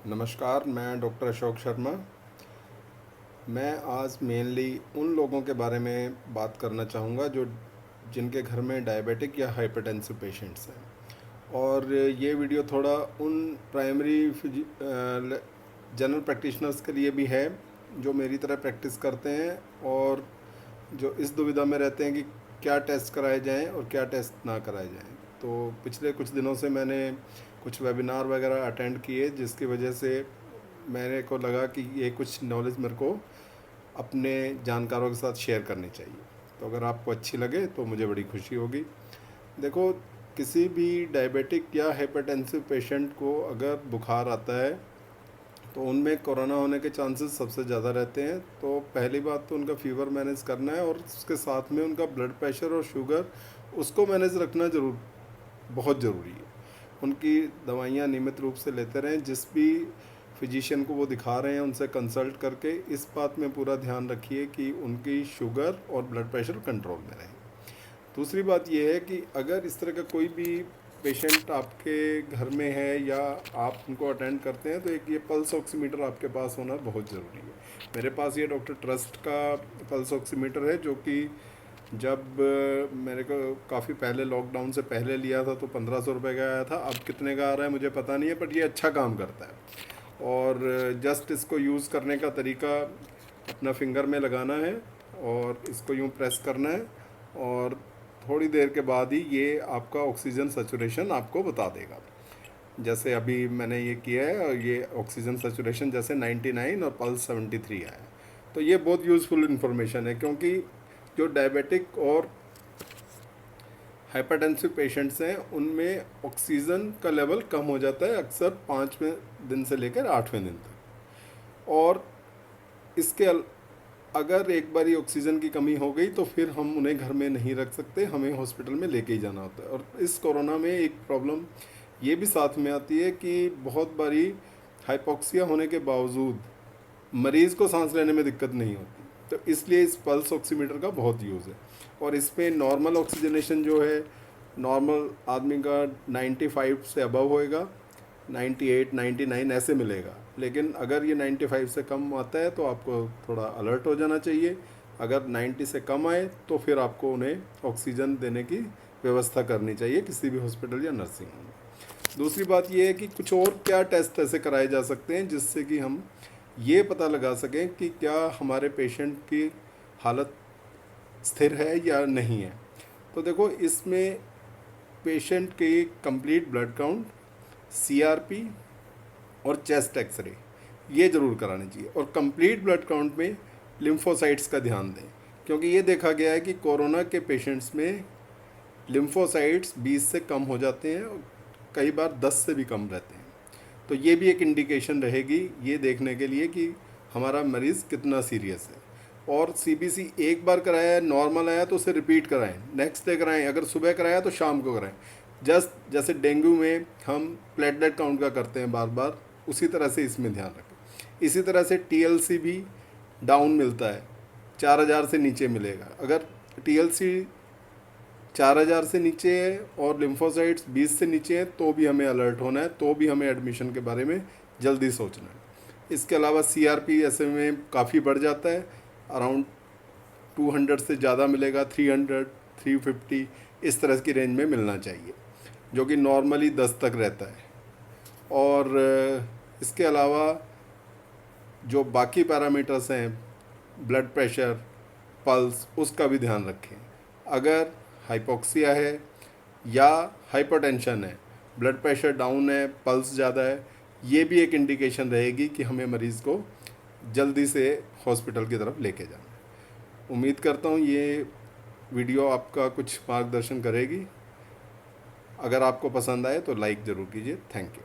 नमस्कार, मैं डॉक्टर अशोक शर्मा। मैं आज मेनली उन लोगों के बारे में बात करना चाहूँगा जो जिनके घर में डायबिटिक या हाइपरटेंसिव पेशेंट्स हैं। और ये वीडियो थोड़ा उन प्राइमरी जनरल प्रैक्टिशनर्स के लिए भी है जो मेरी तरह प्रैक्टिस करते हैं और जो इस दुविधा में रहते हैं कि क्या टेस्ट कराए जाएं और क्या टेस्ट ना कराए जाएं। तो पिछले कुछ दिनों से मैंने कुछ वेबिनार वगैरह अटेंड किए, जिसकी वजह से मेरे को लगा कि ये कुछ नॉलेज मेरे को अपने जानकारों के साथ शेयर करनी चाहिए। तो अगर आपको अच्छी लगे तो मुझे बड़ी खुशी होगी। देखो, किसी भी डायबिटिक या हाइपरटेंसिव पेशेंट को अगर बुखार आता है तो उनमें कोरोना होने के चांसेस सबसे ज़्यादा रहते हैं। तो पहली बात तो उनका फ़ीवर मैनेज करना है और उसके साथ में उनका ब्लड प्रेशर और शुगर उसको मैनेज रखना बहुत ज़रूरी है। उनकी दवाइयाँ नियमित रूप से लेते रहें। जिस भी फिजिशियन को वो दिखा रहे हैं उनसे कंसल्ट करके इस बात में पूरा ध्यान रखिए कि उनकी शुगर और ब्लड प्रेशर कंट्रोल में रहे। दूसरी बात यह है कि अगर इस तरह का कोई भी पेशेंट आपके घर में है या आप उनको अटेंड करते हैं तो एक ये पल्स ऑक्सीमीटर आपके पास होना बहुत ज़रूरी है। मेरे पास ये डॉक्टर ट्रस्ट का पल्स ऑक्सीमीटर है, जो कि जब मेरे को काफ़ी पहले लॉकडाउन से पहले लिया था तो 1500 रुपये का आया था। अब कितने का आ रहा है मुझे पता नहीं है, बट ये अच्छा काम करता है। और जस्ट इसको यूज़ करने का तरीका अपना फिंगर में लगाना है और इसको यूँ प्रेस करना है और थोड़ी देर के बाद ही ये आपका ऑक्सीजन सैचुरेशन आपको बता देगा। जैसे अभी मैंने ये किया है और ये ऑक्सीजन सैचुरेशन जैसे 99 और पल्स 73 आया। तो ये बहुत यूज़फुल इन्फॉर्मेशन है, क्योंकि जो डायबिटिक और हाइपरटेंसिव पेशेंट्स हैं उनमें ऑक्सीजन का लेवल कम हो जाता है अक्सर 5वें दिन से लेकर 8वें दिन तक। और इसके अगर एक बार ऑक्सीजन की कमी हो गई तो फिर हम उन्हें घर में नहीं रख सकते, हमें हॉस्पिटल में लेके ही जाना होता है। और इस कोरोना में एक प्रॉब्लम ये भी साथ में आती है कि बहुत बारी हाइपोक्सिया होने के बावजूद मरीज़ को सांस लेने में दिक्कत नहीं होती। तो इसलिए इस पल्स ऑक्सीमीटर का बहुत यूज़ है। और इसमें नॉर्मल ऑक्सीजनेशन जो है, नॉर्मल आदमी का 95 से अबव होएगा, 98 99 ऐसे मिलेगा। लेकिन अगर ये 95 से कम आता है तो आपको थोड़ा अलर्ट हो जाना चाहिए। अगर 90 से कम आए तो फिर आपको उन्हें ऑक्सीजन देने की व्यवस्था करनी चाहिए किसी भी हॉस्पिटल या नर्सिंग होम में। दूसरी बात ये है कि कुछ और क्या टेस्ट ऐसे कराए जा सकते हैं जिससे कि हम ये पता लगा सकें कि क्या हमारे पेशेंट की हालत स्थिर है या नहीं है। तो देखो, इसमें पेशेंट की कंप्लीट ब्लड काउंट, सीआरपी और चेस्ट एक्सरे ये ज़रूर करानी चाहिए। और कंप्लीट ब्लड काउंट में लिम्फोसाइट्स का ध्यान दें, क्योंकि ये देखा गया है कि कोरोना के पेशेंट्स में लिम्फोसाइट्स 20 से कम हो जाते हैं और कई बार 10 से भी कम रहते हैं। तो ये भी एक इंडिकेशन रहेगी ये देखने के लिए कि हमारा मरीज़ कितना सीरियस है। और सीबीसी एक बार कराया, नॉर्मल आया तो उसे रिपीट कराएं, नेक्स्ट डे कराएं, अगर सुबह कराया तो शाम को कराएं। जस्ट जैसे डेंगू में हम प्लेटलेट काउंट का करते हैं बार बार, उसी तरह से इसमें ध्यान रखें। इसी तरह से टीएलसी भी डाउन मिलता है, 4000 से नीचे मिलेगा। अगर टीएलसी 4000 से नीचे है और लिम्फोसाइट्स 20 से नीचे है तो भी हमें अलर्ट होना है, तो भी हमें एडमिशन के बारे में जल्दी सोचना है। इसके अलावा सीआरपी ऐसे में काफ़ी बढ़ जाता है, अराउंड 200 से ज़्यादा मिलेगा, 300 350 इस तरह की रेंज में मिलना चाहिए, जो कि नॉर्मली 10 तक रहता है। और इसके अलावा जो बाकी पैरामीटर्स हैं, ब्लड प्रेशर, पल्स, उसका भी ध्यान रखें। अगर हाइपोक्सिया है या हाइपरटेंशन है, ब्लड प्रेशर डाउन है, पल्स ज़्यादा है, ये भी एक इंडिकेशन रहेगी कि हमें मरीज़ को जल्दी से हॉस्पिटल की तरफ लेके जाना है। उम्मीद करता हूँ ये वीडियो आपका कुछ मार्गदर्शन करेगी। अगर आपको पसंद आए तो लाइक ज़रूर कीजिए। Thank you.